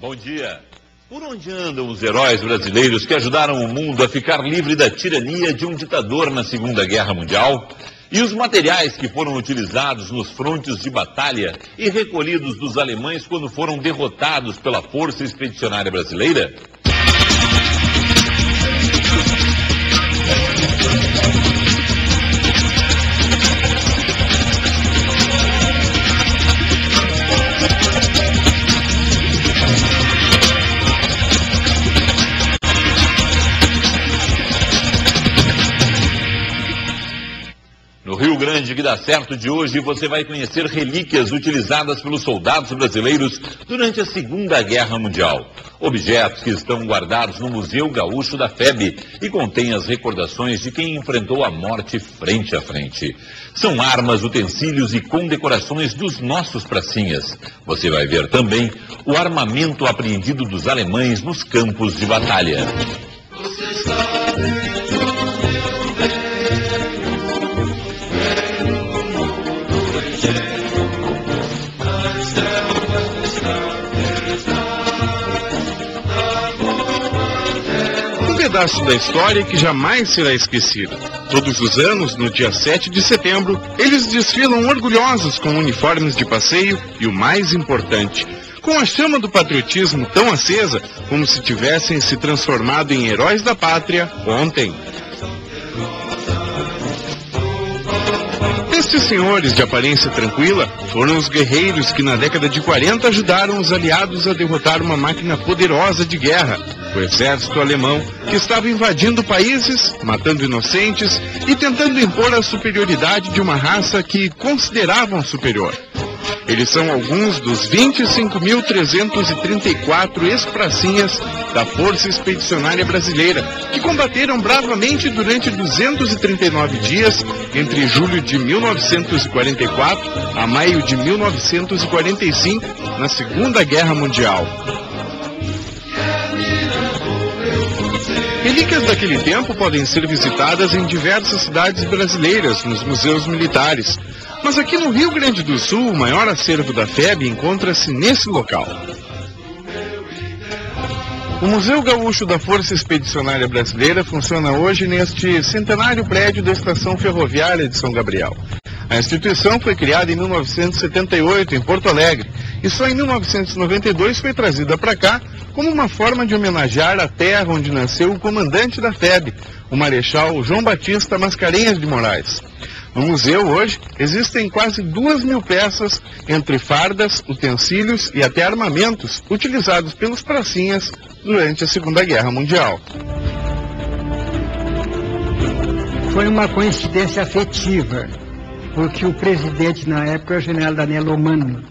Bom dia. Por onde andam os heróis brasileiros que ajudaram o mundo a ficar livre da tirania de um ditador na Segunda Guerra Mundial? E os materiais que foram utilizados nos frontes de batalha e recolhidos dos alemães quando foram derrotados pela Força Expedicionária Brasileira? No Rio Grande que dá certo de hoje, você vai conhecer relíquias utilizadas pelos soldados brasileiros durante a Segunda Guerra Mundial. Objetos que estão guardados no Museu Gaúcho da FEB e contêm as recordações de quem enfrentou a morte frente a frente. São armas, utensílios e condecorações dos nossos pracinhas. Você vai ver também o armamento apreendido dos alemães nos campos de batalha. Pedaço da história que jamais será esquecido. Todos os anos, no dia 7 de setembro, eles desfilam orgulhosos com uniformes de passeio e o mais importante, com a chama do patriotismo tão acesa como se tivessem se transformado em heróis da pátria ontem. Estes senhores de aparência tranquila foram os guerreiros que na década de 40 ajudaram os aliados a derrotar uma máquina poderosa de guerra, o exército alemão, que estava invadindo países, matando inocentes e tentando impor a superioridade de uma raça que consideravam superior. Eles são alguns dos 25.334 ex-pracinhas da Força Expedicionária Brasileira, que combateram bravamente durante 239 dias, entre julho de 1944 a maio de 1945, na Segunda Guerra Mundial. Relíquias daquele tempo podem ser visitadas em diversas cidades brasileiras, nos museus militares. Mas aqui no Rio Grande do Sul, o maior acervo da FEB encontra-se nesse local. O Museu Gaúcho da Força Expedicionária Brasileira funciona hoje neste centenário prédio da Estação Ferroviária de São Gabriel. A instituição foi criada em 1978 em Porto Alegre e só em 1992 foi trazida para cá como uma forma de homenagear a terra onde nasceu o comandante da FEB, o Marechal João Batista Mascarenhas de Moraes. No museu hoje existem quase 2.000 peças, entre fardas, utensílios e até armamentos utilizados pelos pracinhas durante a Segunda Guerra Mundial. Foi uma coincidência afetiva, porque o presidente na época era o general Daniel Omano,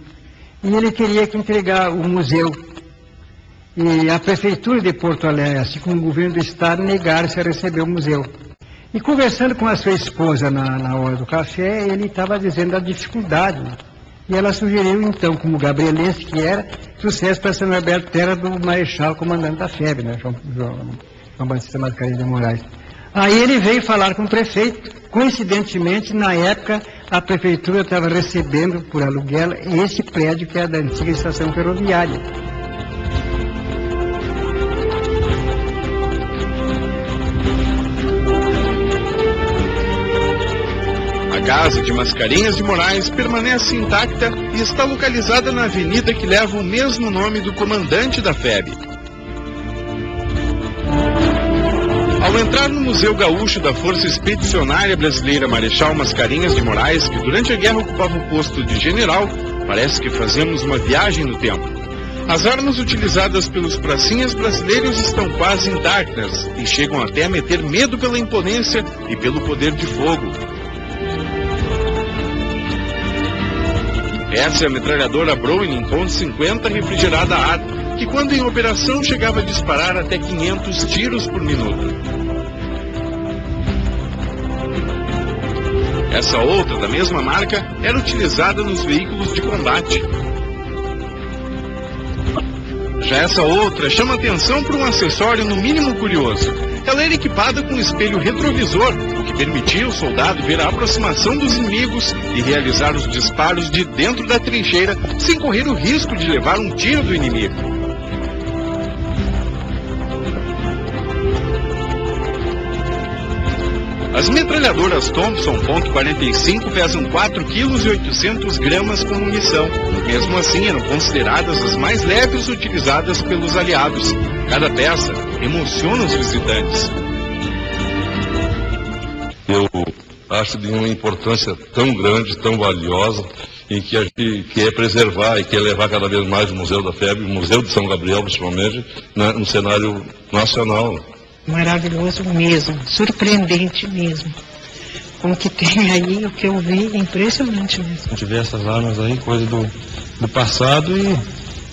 e ele queria que entregar o museu. E a prefeitura de Porto Alegre, assim como o governo do estado, negaram-se a receber o museu. E conversando com a sua esposa na hora do café, ele estava dizendo da dificuldade. E ela sugeriu, então, como gabrielense que era, que o César para ser aberto terra do Marechal, comandante da FEB, né, João Batista Mascarenhas de Moraes. Aí ele veio falar com o prefeito. Coincidentemente, na época, a prefeitura estava recebendo por aluguel esse prédio que é da antiga estação ferroviária. A casa de Mascarenhas de Moraes permanece intacta e está localizada na avenida que leva o mesmo nome do comandante da FEB. Ao entrar no Museu Gaúcho da Força Expedicionária Brasileira Marechal Mascarenhas de Moraes, que durante a guerra ocupava o posto de general, parece que fazemos uma viagem no tempo. As armas utilizadas pelos pracinhas brasileiros estão quase intactas e chegam até a meter medo pela imponência e pelo poder de fogo. Essa é a metralhadora Browning .50 refrigerada a ar, que quando em operação chegava a disparar até 500 tiros por minuto. Essa outra, da mesma marca, era utilizada nos veículos de combate. Já essa outra chama atenção por um acessório no mínimo curioso. Ela era equipada com um espelho retrovisor, o que permitia ao soldado ver a aproximação dos inimigos e realizar os disparos de dentro da trincheira sem correr o risco de levar um tiro do inimigo. As metralhadoras Thompson .45 pesam 4,8 kg como munição. Mesmo assim, eram consideradas as mais leves utilizadas pelos aliados. Cada peça emociona os visitantes. Eu acho de uma importância tão grande, tão valiosa, em que a gente quer preservar e quer levar cada vez mais o Museu da FEB, o Museu de São Gabriel, principalmente, no cenário nacional. Maravilhoso mesmo, surpreendente mesmo. Com o que tem aí, o que eu vi, é impressionante mesmo. A gente vê essas armas aí, coisa do passado, e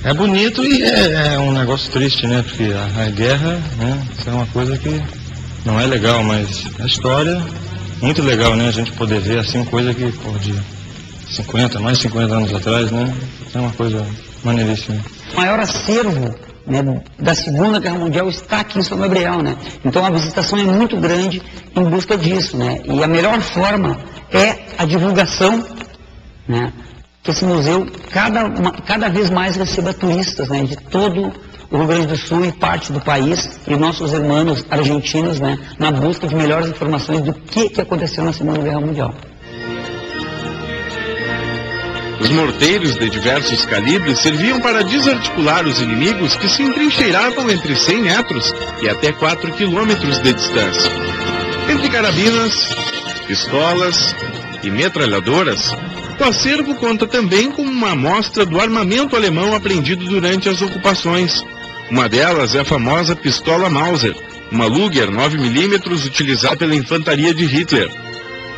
é bonito e é um negócio triste, né? Porque a guerra, né, isso é uma coisa que não é legal, mas a história, muito legal, né? A gente poder ver assim, coisa que, de 50, mais de 50 anos atrás, né? É uma coisa maneiríssima. O maior acervo, né, da Segunda Guerra Mundial está aqui em São Gabriel, né? Então a visitação é muito grande em busca disso, né? E a forma é a divulgação, né? Que esse museu cada vez mais receba turistas, né? De todo o Rio Grande do Sul e parte do país, e nossos irmãos argentinos, né? Na busca de melhores informações do que aconteceu na Segunda Guerra Mundial. Os morteiros de diversos calibres serviam para desarticular os inimigos que se entrincheiravam entre 100 metros e até 4 quilômetros de distância. Entre carabinas, pistolas e metralhadoras, o acervo conta também com uma amostra do armamento alemão apreendido durante as ocupações. Uma delas é a famosa pistola Mauser, uma Luger 9mm utilizada pela infantaria de Hitler.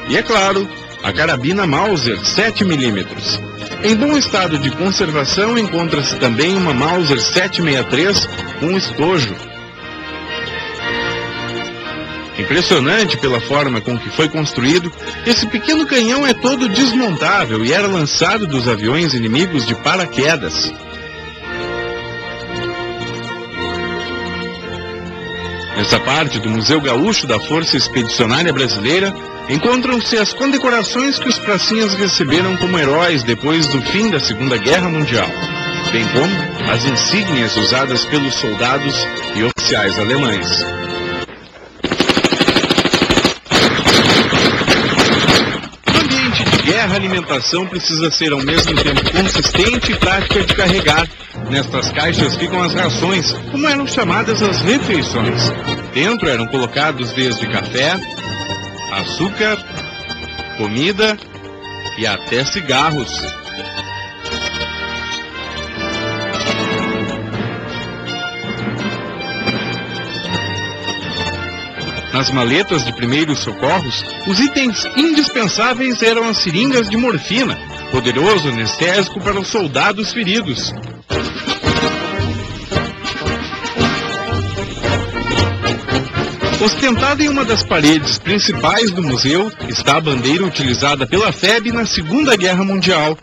E é claro, a carabina Mauser 7mm. Em bom estado de conservação encontra-se também uma Mauser 763 com estojo. Impressionante pela forma com que foi construído, esse pequeno canhão é todo desmontável e era lançado dos aviões inimigos de paraquedas. Nessa parte do Museu Gaúcho da Força Expedicionária Brasileira, encontram-se as condecorações que os pracinhas receberam como heróis depois do fim da Segunda Guerra Mundial, bem como as insígnias usadas pelos soldados e oficiais alemães. No ambiente de guerra, a alimentação precisa ser ao mesmo tempo consistente e prática de carregar. Nestas caixas ficam as rações, como eram chamadas as refeições. Dentro eram colocados desde café, açúcar, comida e até cigarros. Nas maletas de primeiros socorros, os itens indispensáveis eram as seringas de morfina, poderoso anestésico para os soldados feridos. Ostentada em uma das paredes principais do museu está a bandeira utilizada pela FEB na Segunda Guerra Mundial.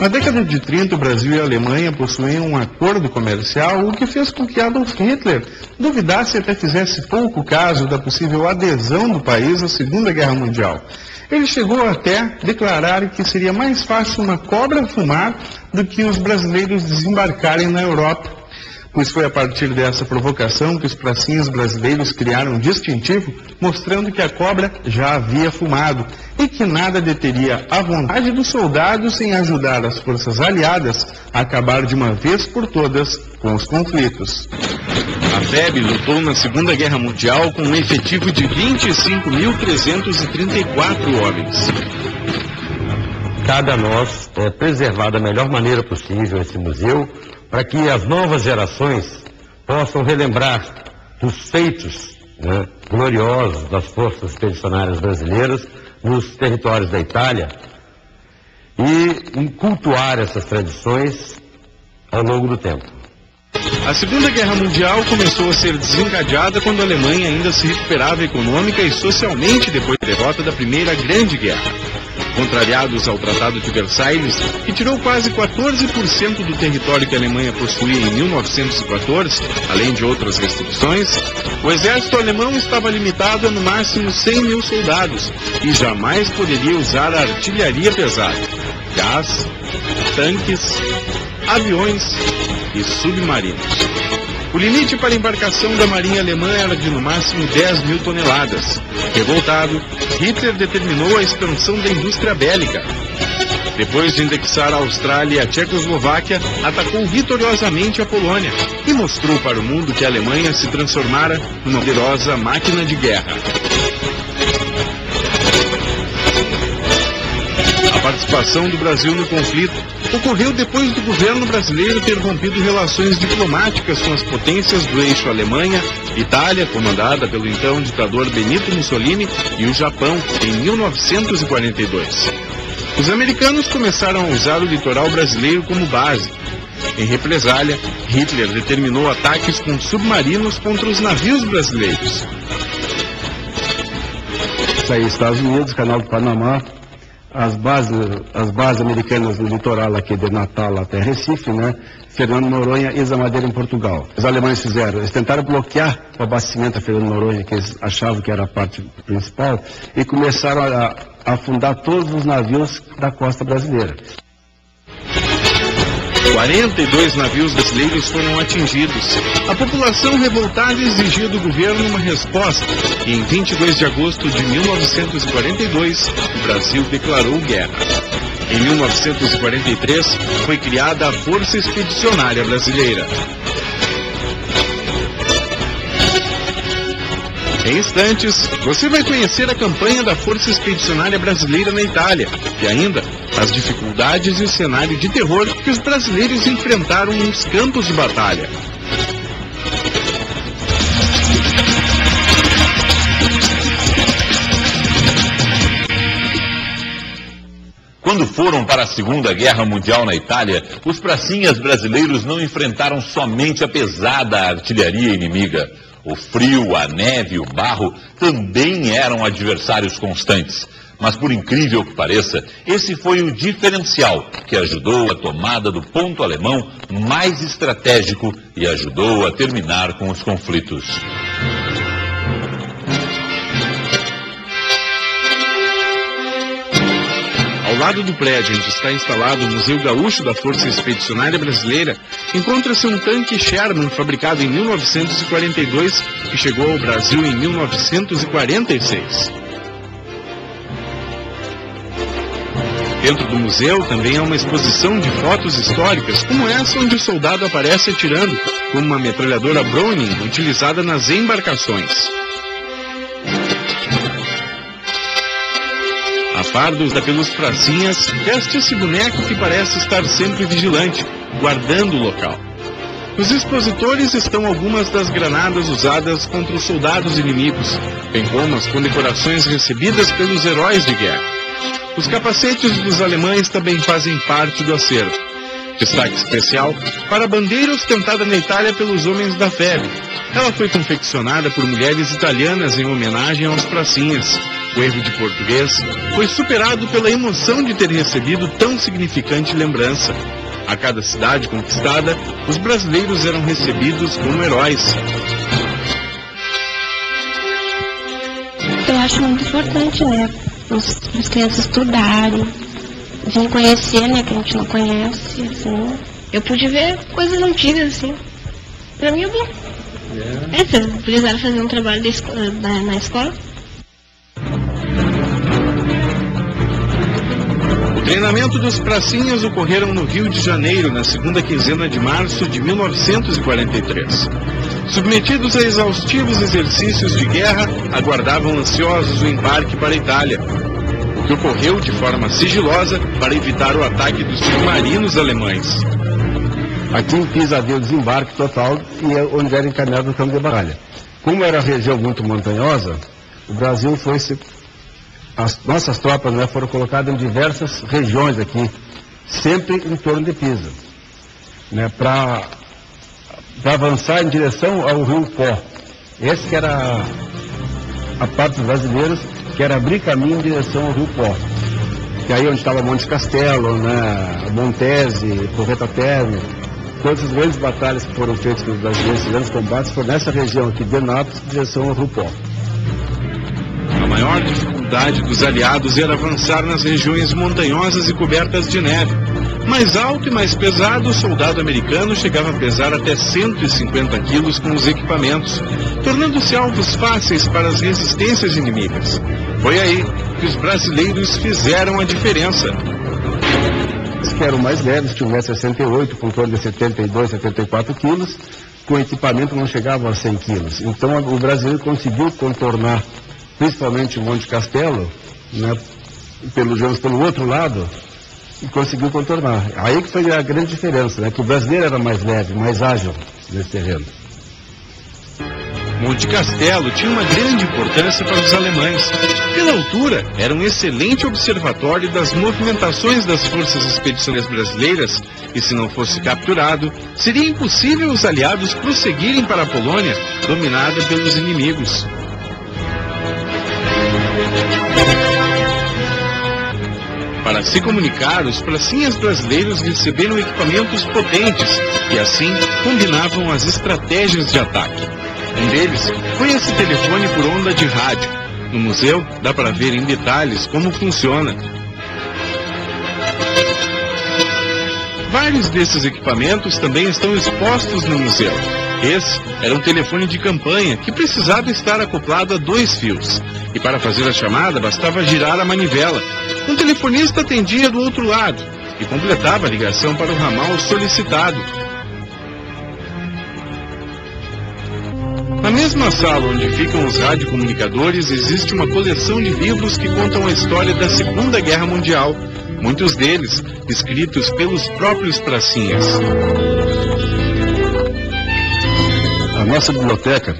Na década de 30, o Brasil e a Alemanha possuíam um acordo comercial, o que fez com que Adolf Hitler duvidasse e até fizesse pouco caso da possível adesão do país à Segunda Guerra Mundial. Ele chegou até declarar que seria mais fácil uma cobra fumar do que os brasileiros desembarcarem na Europa. Pois foi a partir dessa provocação que os pracinhas brasileiros criaram um distintivo, mostrando que a cobra já havia fumado e que nada deteria a vontade dos soldados em ajudar as forças aliadas a acabar de uma vez por todas com os conflitos. A FEB lutou na Segunda Guerra Mundial com um efetivo de 25.334 homens. Cabe a nós preservar da melhor maneira possível esse museu, para que as novas gerações possam relembrar dos feitos, né, gloriosos das forças expedicionárias brasileiras nos territórios da Itália e cultuar essas tradições ao longo do tempo. A Segunda Guerra Mundial começou a ser desencadeada quando a Alemanha ainda se recuperava econômica e socialmente depois da derrota da Primeira Grande Guerra. Contrariados ao Tratado de Versailles, que tirou quase 14% do território que a Alemanha possuía em 1914, além de outras restrições, o exército alemão estava limitado a no máximo 100 mil soldados e jamais poderia usar a artilharia pesada, gás, tanques, aviões e submarinos. O limite para a embarcação da Marinha Alemã era de no máximo 10 mil toneladas. Revoltado, Hitler determinou a expansão da indústria bélica. Depois de indexar a Austrália e a Tchecoslováquia, atacou vitoriosamente a Polônia e mostrou para o mundo que a Alemanha se transformara numa poderosa máquina de guerra. A participação do Brasil no conflito ocorreu depois do governo brasileiro ter rompido relações diplomáticas com as potências do eixo Alemanha, Itália, comandada pelo então ditador Benito Mussolini, e o Japão, em 1942. Os americanos começaram a usar o litoral brasileiro como base. Em represália, Hitler determinou ataques com submarinos contra os navios brasileiros. Aí, Estados Unidos, Canal do Panamá, as bases americanas no litoral aqui de Natal até Recife, né? Fernando Noronha e Isa Madeira em Portugal. Os alemães fizeram, eles tentaram bloquear o abastecimento a Fernando Noronha, que eles achavam que era a parte principal, e começaram a afundar todos os navios da costa brasileira. 42 navios brasileiros foram atingidos. A população revoltada exigiu do governo uma resposta e em 22 de agosto de 1942, o Brasil declarou guerra. Em 1943, foi criada a Força Expedicionária Brasileira. Em instantes, você vai conhecer a campanha da Força Expedicionária Brasileira na Itália e ainda as dificuldades e o cenário de terror que os brasileiros enfrentaram nos campos de batalha. Quando foram para a Segunda Guerra Mundial na Itália, os pracinhas brasileiros não enfrentaram somente a pesada artilharia inimiga. O frio, a neve e o barro também eram adversários constantes. Mas por incrível que pareça, esse foi o diferencial que ajudou a tomada do ponto alemão mais estratégico e ajudou a terminar com os conflitos. Ao lado do prédio onde está instalado o Museu Gaúcho da Força Expedicionária Brasileira, encontra-se um tanque Sherman fabricado em 1942 que chegou ao Brasil em 1946. Dentro do museu também há uma exposição de fotos históricas, como essa onde o soldado aparece atirando com uma metralhadora Browning utilizada nas embarcações. A fardos pelos pracinhas, veste esse boneco que parece estar sempre vigilante, guardando o local. Nos expositores estão algumas das granadas usadas contra os soldados inimigos, bem como as condecorações recebidas pelos heróis de guerra. Os capacetes dos alemães também fazem parte do acervo. Destaque especial para a bandeira ostentada na Itália pelos homens da FEB. Ela foi confeccionada por mulheres italianas em homenagem aos pracinhas. O erro de português foi superado pela emoção de ter recebido tão significante lembrança. A cada cidade conquistada, os brasileiros eram recebidos como heróis. Eu acho muito importante, né? As crianças estudarem, vir conhecer, né? Que a gente não conhece, assim. Eu pude ver coisas antigas, assim. Pra mim é bom. Se eu precisar fazer um trabalho na escola. O treinamento dos pracinhas ocorreram no Rio de Janeiro, na segunda quinzena de março de 1943. Submetidos a exaustivos exercícios de guerra, aguardavam ansiosos o embarque para a Itália, o que ocorreu de forma sigilosa para evitar o ataque dos submarinos alemães. Aqui em Pisa havia o desembarque total e onde era encaminhado o campo de batalha. Como era uma região muito montanhosa, o Brasil as nossas tropas, né, foram colocadas em diversas regiões aqui, sempre em torno de Pisa, né, para avançar em direção ao Rio Pó. Essa que era a parte dos brasileiros, que era abrir caminho em direção ao Rio Pó. Que aí onde estava Monte Castelo, né, Montese, Correta Terme, todas as grandes batalhas que foram feitas pelos brasileiros, grandes combates, foram nessa região aqui de Nápoles, em direção ao Rio Pó. A maior dificuldade dos aliados era avançar nas regiões montanhosas e cobertas de neve. Mais alto e mais pesado, o soldado americano chegava a pesar até 150 quilos com os equipamentos, tornando-se alvos fáceis para as resistências inimigas. Foi aí que os brasileiros fizeram a diferença. Os que eram mais leves tinham 1,68 m, com torno de 72, 74 quilos, com equipamento não chegavam a 100 quilos. Então o brasileiro conseguiu contornar, principalmente o Monte Castelo, né, pelo outro lado, e conseguiu contornar. Aí que foi a grande diferença, né, que o brasileiro era mais leve, mais ágil nesse terreno. Monte Castelo tinha uma grande importância para os alemães. Pela altura, era um excelente observatório das movimentações das forças expedicionárias brasileiras, e se não fosse capturado, seria impossível os aliados prosseguirem para a Polônia, dominada pelos inimigos. Para se comunicar, os pracinhas brasileiros receberam equipamentos potentes e assim combinavam as estratégias de ataque. Um deles foi esse telefone por onda de rádio. No museu dá para ver em detalhes como funciona. Vários desses equipamentos também estão expostos no museu. Esse era um telefone de campanha que precisava estar acoplado a 2 fios. E para fazer a chamada bastava girar a manivela. Um telefonista atendia do outro lado e completava a ligação para o ramal solicitado. Na mesma sala onde ficam os radiocomunicadores existe uma coleção de livros que contam a história da Segunda Guerra Mundial, muitos deles escritos pelos próprios pracinhas. A nossa biblioteca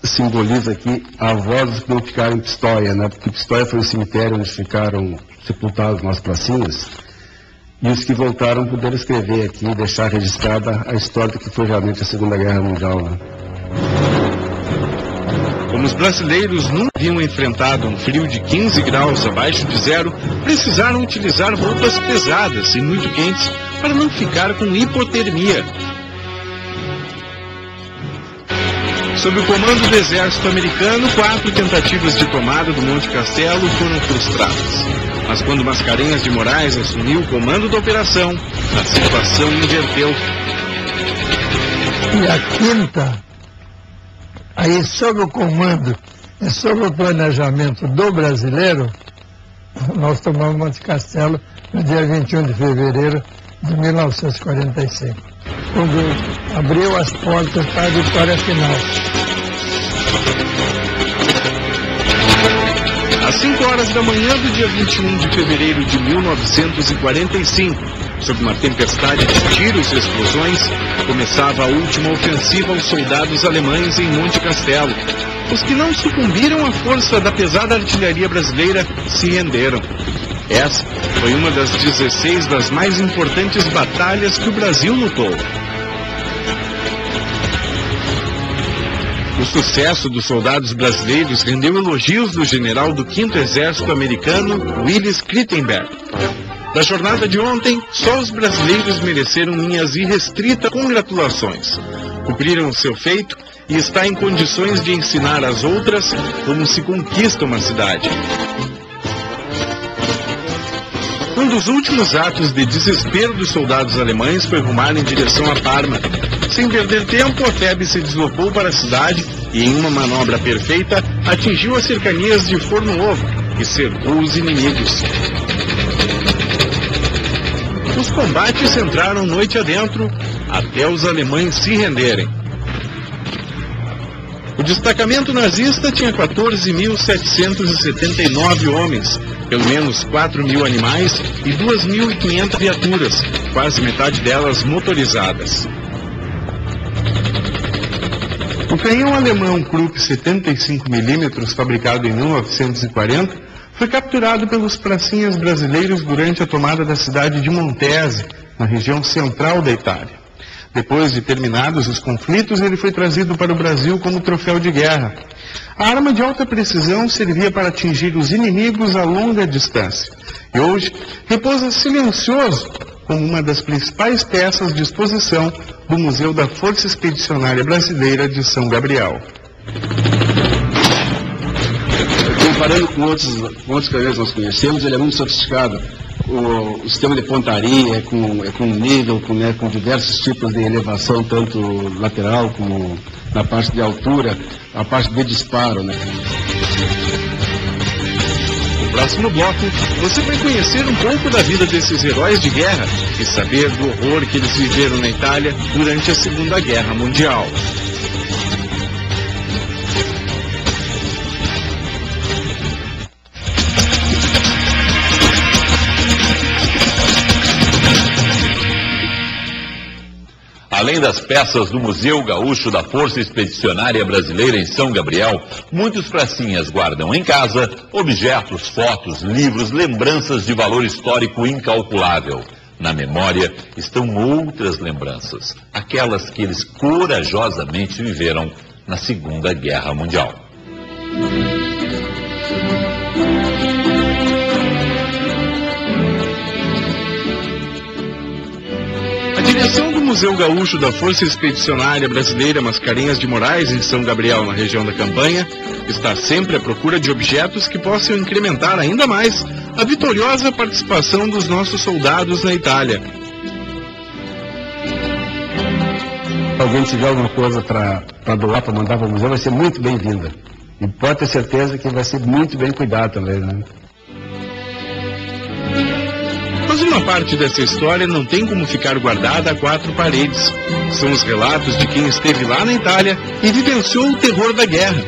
simboliza aqui a voz que não ficaram em Pistoia, né? Porque Pistoia foi o cemitério onde ficaram sepultados nossos pracinhas, e os que voltaram puderam escrever aqui e deixar registrada a história que foi realmente a Segunda Guerra Mundial, né? Como os brasileiros nunca haviam enfrentado um frio de 15 graus abaixo de zero, precisaram utilizar roupas pesadas e muito quentes para não ficar com hipotermia. Sob o comando do exército americano, 4 tentativas de tomada do Monte Castelo foram frustradas. Mas quando Mascarenhas de Moraes assumiu o comando da operação, a situação inverteu. E a quinta, aí sob o comando e sob o planejamento do brasileiro, nós tomamos Monte Castelo no dia 21 de fevereiro de 1945, quando abriu as portas para a vitória final. Às 5 horas da manhã do dia 21 de fevereiro de 1945, sob uma tempestade de tiros e explosões, começava a última ofensiva aos soldados alemães em Monte Castelo. Os que não sucumbiram à força da pesada artilharia brasileira se renderam. Essa foi uma das 16 das mais importantes batalhas que o Brasil lutou. O sucesso dos soldados brasileiros rendeu elogios do general do 5º Exército Americano, Willis Crittenberg. Da jornada de ontem, só os brasileiros mereceram minhas irrestritas congratulações. Cumpriram o seu feito e está em condições de ensinar às outras como se conquista uma cidade. Um dos últimos atos de desespero dos soldados alemães foi rumar em direção a Parma. Sem perder tempo, a FEB se deslocou para a cidade e, em uma manobra perfeita, atingiu as cercanias de Forno Ovo e cercou os inimigos. Os combates entraram noite adentro, até os alemães se renderem. O destacamento nazista tinha 14.779 homens, pelo menos 4.000 animais e 2.500 viaturas, quase metade delas motorizadas. O canhão alemão Krupp 75mm, fabricado em 1940, foi capturado pelos pracinhas brasileiros durante a tomada da cidade de Montese, na região central da Itália. Depois de terminados os conflitos, ele foi trazido para o Brasil como troféu de guerra. A arma de alta precisão servia para atingir os inimigos a longa distância. E hoje repousa silencioso como uma das principais peças de exposição do Museu da Força Expedicionária Brasileira de São Gabriel. Comparando com outros canhões que nós conhecemos, ele é muito sofisticado, o sistema de pontaria com nível, com diversos tipos de elevação, tanto lateral como na parte de altura, a parte de disparo, né? No próximo bloco, você vai conhecer um pouco da vida desses heróis de guerra e saber do horror que eles viveram na Itália durante a Segunda Guerra Mundial. Além das peças do Museu Gaúcho da Força Expedicionária Brasileira em São Gabriel, muitos pracinhas guardam em casa objetos, fotos, livros, lembranças de valor histórico incalculável. Na memória estão outras lembranças, aquelas que eles corajosamente viveram na Segunda Guerra Mundial. A direção do Museu Gaúcho da Força Expedicionária Brasileira Mascarenhas de Moraes, em São Gabriel, na região da Campanha, está sempre à procura de objetos que possam incrementar ainda mais a vitoriosa participação dos nossos soldados na Itália. Se alguém tiver alguma coisa para doar, para mandar para o museu, vai ser muito bem-vinda. E pode ter certeza que vai ser muito bem cuidado também, né? Mas uma parte dessa história não tem como ficar guardada a quatro paredes. São os relatos de quem esteve lá na Itália e vivenciou o terror da guerra.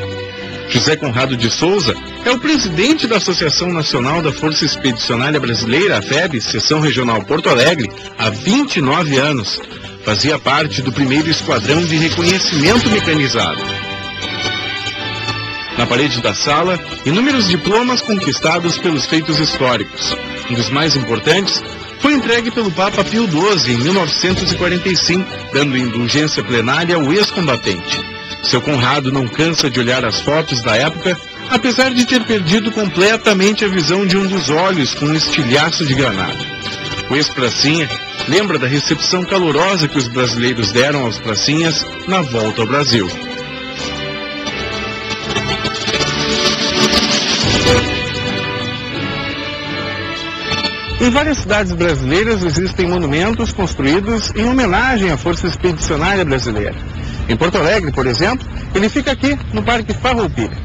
José Conrado de Souza é o presidente da Associação Nacional da Força Expedicionária Brasileira, a FEB, Seção Regional Porto Alegre, há 29 anos. Fazia parte do 1º Esquadrão de Reconhecimento Mecanizado. Na parede da sala, inúmeros diplomas conquistados pelos feitos históricos. Um dos mais importantes foi entregue pelo Papa Pio XII em 1945, dando indulgência plenária ao ex-combatente. Seu Conrado não cansa de olhar as fotos da época, apesar de ter perdido completamente a visão de um dos olhos com um estilhaço de granada. O ex-pracinha lembra da recepção calorosa que os brasileiros deram aos pracinhas na volta ao Brasil. Em várias cidades brasileiras existem monumentos construídos em homenagem à Força Expedicionária Brasileira. Em Porto Alegre, por exemplo, ele fica aqui, no Parque Farroupilha.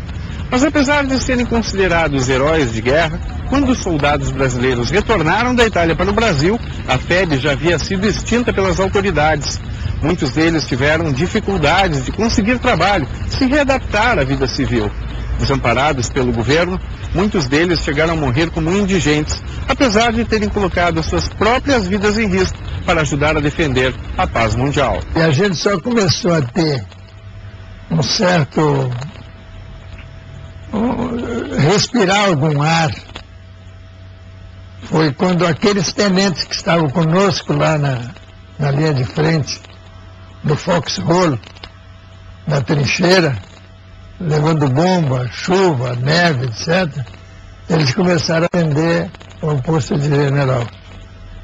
Mas apesar de serem considerados heróis de guerra, quando os soldados brasileiros retornaram da Itália para o Brasil, a FEB já havia sido extinta pelas autoridades. Muitos deles tiveram dificuldades de conseguir trabalho, se readaptar à vida civil. Desamparados pelo governo, muitos deles chegaram a morrer como indigentes, apesar de terem colocado suas próprias vidas em risco para ajudar a defender a paz mundial. E a gente só começou a ter um certo... respirar algum ar. Foi quando aqueles tenentes que estavam conosco lá na linha de frente, do Foxhole, na trincheira, levando bomba, chuva, neve, etc., eles começaram a atender ao posto de general.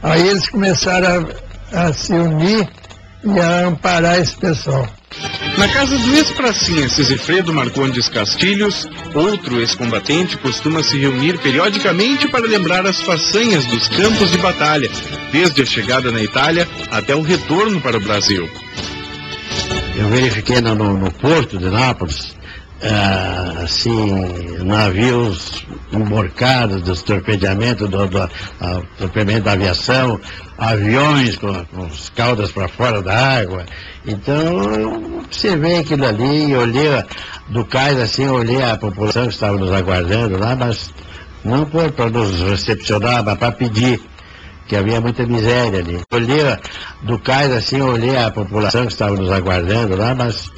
Aí eles começaram a se unir e a amparar esse pessoal. Na casa do ex-pracinha Cisifredo Marcondes Castilhos, outro ex-combatente costuma se reunir periodicamente para lembrar as façanhas dos campos de batalha, desde a chegada na Itália até o retorno para o Brasil. Eu verifiquei no porto de Nápoles, navios emborcados dos torpedeamentos, do torpedeamento da aviação, aviões com os caudas para fora da água. Então, eu observei aquilo ali e olhei do cais assim, olhei a população que estava nos aguardando lá, mas não foi para nos recepcionar, mas para pedir, que havia muita miséria ali. Olhei do cais assim, olhei a população que estava nos aguardando lá, mas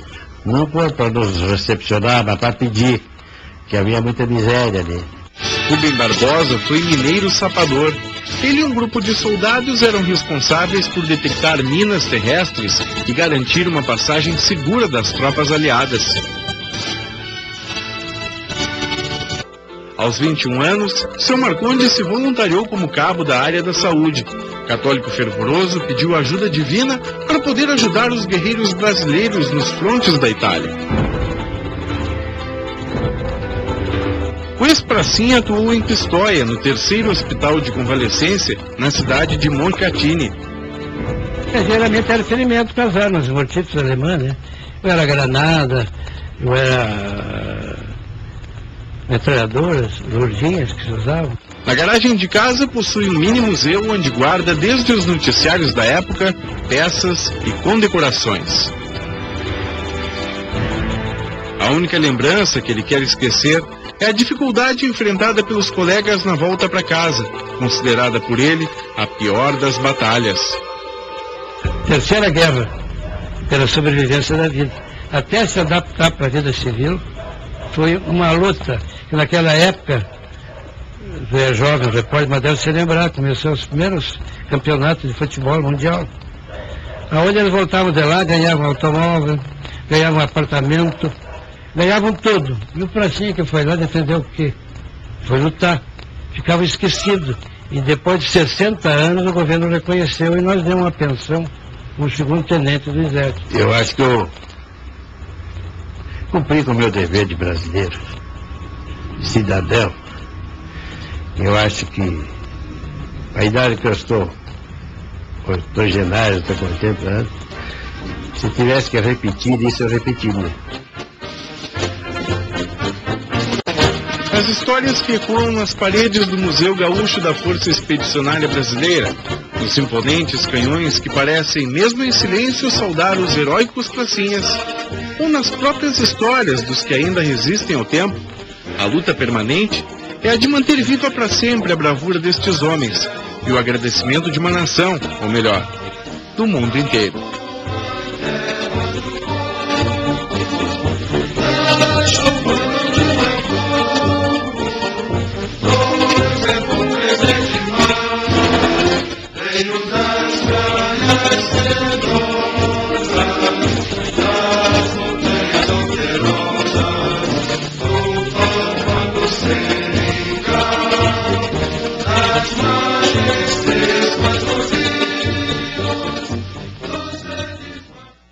não foi para nos recepcionar, mas para pedir, que havia muita miséria ali. Rubem Barbosa foi mineiro sapador. Ele e um grupo de soldados eram responsáveis por detectar minas terrestres e garantir uma passagem segura das tropas aliadas. Aos 21 anos, seu Marcondes se voluntariou como cabo da área da saúde. Católico fervoroso, pediu ajuda divina para poder ajudar os guerreiros brasileiros nos frontes da Itália. O ex-pracinha atuou em Pistoia, no 3º Hospital de Convalescência, na cidade de Moncatini. Geralmente era ferimento com as armas, mortíferos alemãs, né? Eu era granada, eu era metralhadoras, lourdinhas que se usavam. Na garagem de casa possui um mini museu onde guarda desde os noticiários da época, peças e condecorações. A única lembrança que ele quer esquecer é a dificuldade enfrentada pelos colegas na volta para casa, considerada por ele a pior das batalhas. Terceira guerra, pela sobrevivência da vida. Até se adaptar para a vida civil, foi uma luta que naquela época, os jovens repórteres, mas deve se lembrar, começou os primeiros campeonatos de futebol mundial. Aonde eles voltavam de lá, ganhavam automóvel, ganhavam apartamento, ganhavam tudo. E o pracinha que foi lá defendeu o quê? Foi lutar. Ficava esquecido. E depois de 60 anos o governo reconheceu e nós demos uma pensão como segundo-tenente do Exército. Eu acho que eu cumpri com o meu dever de brasileiro, de cidadão. Eu acho que a idade que eu estou, octogenário, estou com 80 anos, se tivesse que repetir isso, eu repetiria. As histórias que ecoam nas paredes do Museu Gaúcho da Força Expedicionária Brasileira, nos imponentes canhões que parecem, mesmo em silêncio, saudar os heróicos pracinhas, ou nas próprias histórias dos que ainda resistem ao tempo, a luta permanente é a de manter viva para sempre a bravura destes homens e o agradecimento de uma nação, ou melhor, do mundo inteiro.